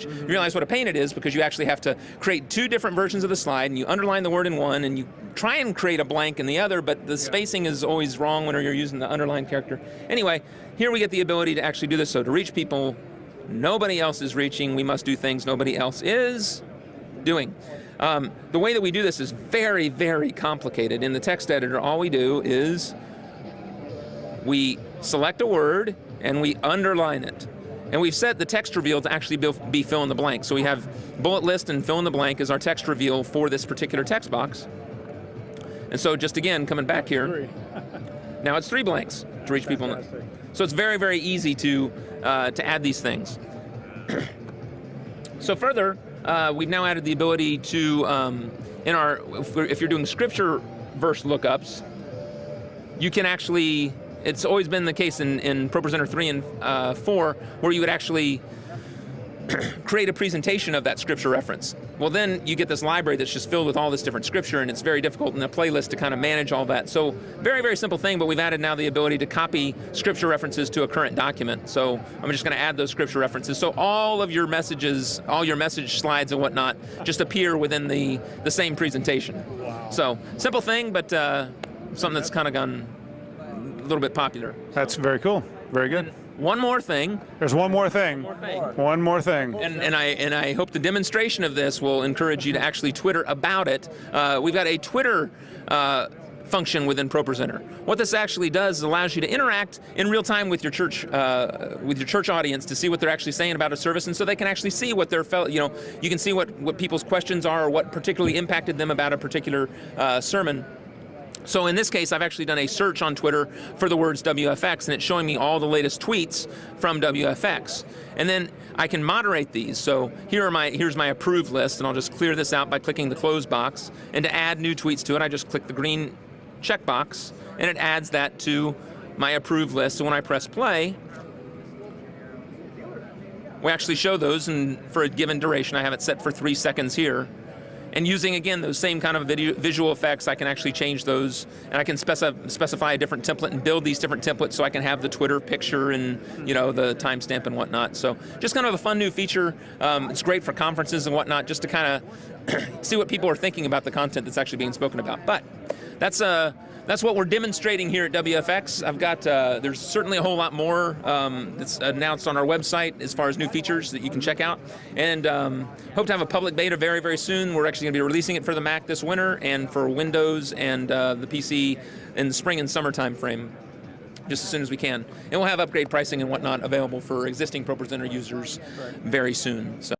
You realize what a pain it is because you actually have to create two different versions of the slide, and you underline the word in one, and you try and create a blank in the other, but the spacing is always wrong when you're using the underlined character. Anyway, here we get the ability to actually do this. So to reach people nobody else is reaching, we must do things nobody else is doing. The way that we do this is very, very complicated. In the text editor, all we do is we select a word and we underline it. And we've set the text reveal to actually be fill in the blank. So we have bullet list and fill in the blank as our text reveal for this particular text box. And so just again, coming back here, now it's 3 blanks to reach people. So it's very, very easy to add these things. So further, we've now added the ability to, if you're doing scripture verse lookups, you can actually, it's always been the case in ProPresenter 3 and 4, where you would actually create a presentation of that scripture reference. Well, then you get this library that's just filled with all this different scripture, and it's very difficult in the playlist to kind of manage all that. So very, very simple thing, but we've added now the ability to copy scripture references to a current document. So I'm just going to add those scripture references. So all of your messages, all your message slides and whatnot just appear within the same presentation. Wow. So simple thing, but something that's kind of gone a little bit popular. That's very cool. Very good. And one more thing. There's one more thing. One more thing. And I hope the demonstration of this will encourage you to actually Twitter about it. We've got a Twitter function within ProPresenter. What this actually does is allows you to interact in real time with your church audience to see what they're actually saying about a service, and so they can actually see what their you can see what people's questions are or what particularly impacted them about a particular sermon. So in this case, I've actually done a search on Twitter for the words WFX, and it's showing me all the latest tweets from WFX. And then I can moderate these. So here's my approved list, and I'll just clear this out by clicking the close box. And to add new tweets to it, I just click the green checkbox, and it adds that to my approved list. So when I press play, we actually show those, and for a given duration, I have it set for 3 seconds here. And using, again, those same kind of visual effects, I can actually change those, and I can specify a different template and build these different templates so I can have the Twitter picture and the timestamp and whatnot. So just kind of a fun new feature. It's great for conferences and whatnot, just to kind of see what people are thinking about the content that's actually being spoken about. But that's what we're demonstrating here at WFX. I've got, there's certainly a whole lot more that's announced on our website as far as new features that you can check out. And hope to have a public beta very, very soon. We're actually going to be releasing it for the Mac this winter and for Windows and the PC in the spring and summer time frame, just as soon as we can. And we'll have upgrade pricing and whatnot available for existing ProPresenter users very soon. So.